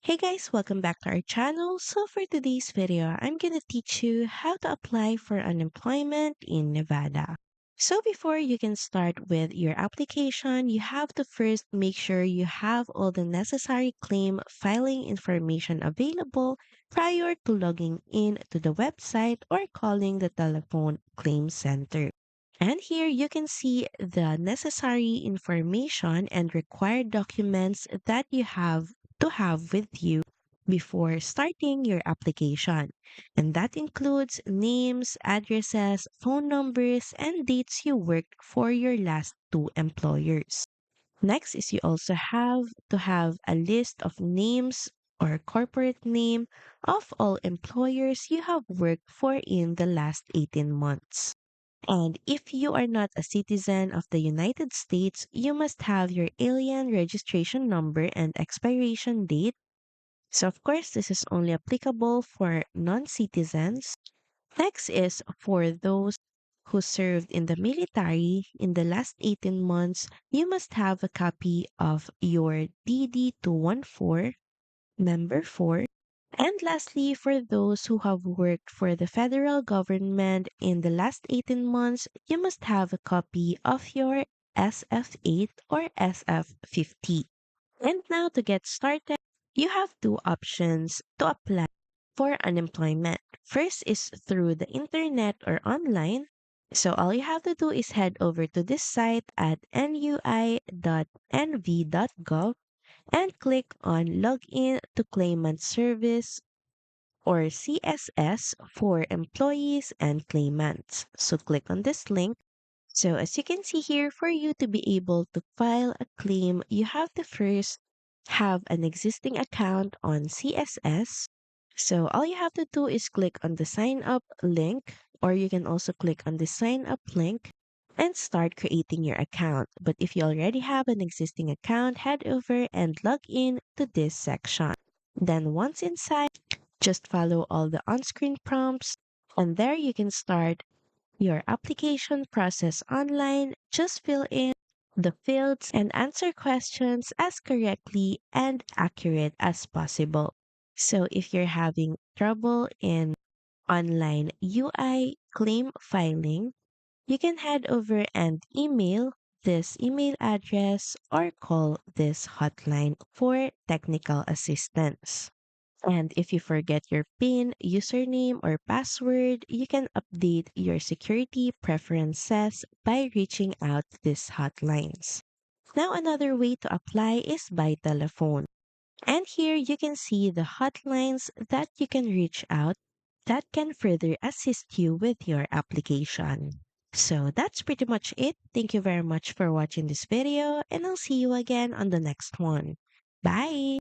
Hey guys, welcome back to our channel. So for today's video, I'm gonna teach you how to apply for unemployment in Nevada. So before you can start with your application, you have to first make sure you have all the necessary claim filing information available prior to logging in to the website or calling the telephone claim center. And here you can see the necessary information and required documents that you have to have with you before starting your application. And that includes names, addresses, phone numbers, and dates you worked for your last two employers. Next is you also have to have a list of names or corporate name of all employers you have worked for in the last 18 months. And if you are not a citizen of the United States, you must have your alien registration number and expiration date. So, of course, this is only applicable for non citizens. Next is for those who served in the military in the last 18 months, you must have a copy of your DD 214, number 4. And lastly, for those who have worked for the federal government in the last 18 months, you must have a copy of your SF8 or SF50. And now to get started, you have two options to apply for unemployment. First is through the internet or online. So all you have to do is head over to this site at nui.nv.gov and click on Login to Claimant Service or CSS for employees and claimants. So click on this link. So as you can see here, for you to be able to file a claim, you have to first have an existing account on CSS. So all you have to do is click on the sign up link, or you can also click on the sign up link and start creating your account. But if you already have an existing account, head over and log in to this section. Then once inside, just follow all the on-screen prompts, and there you can start your application process online. Just fill in the fields and answer questions as correctly and accurate as possible. So if you're having trouble in online UI claim filing, you can head over and email this email address or call this hotline for technical assistance. And if you forget your PIN, username, or password, you can update your security preferences by reaching out to these hotlines. Now, another way to apply is by telephone. And here you can see the hotlines that you can reach out that can further assist you with your application. So that's pretty much it. Thank you very much for watching this video, and I'll see you again on the next one. Bye!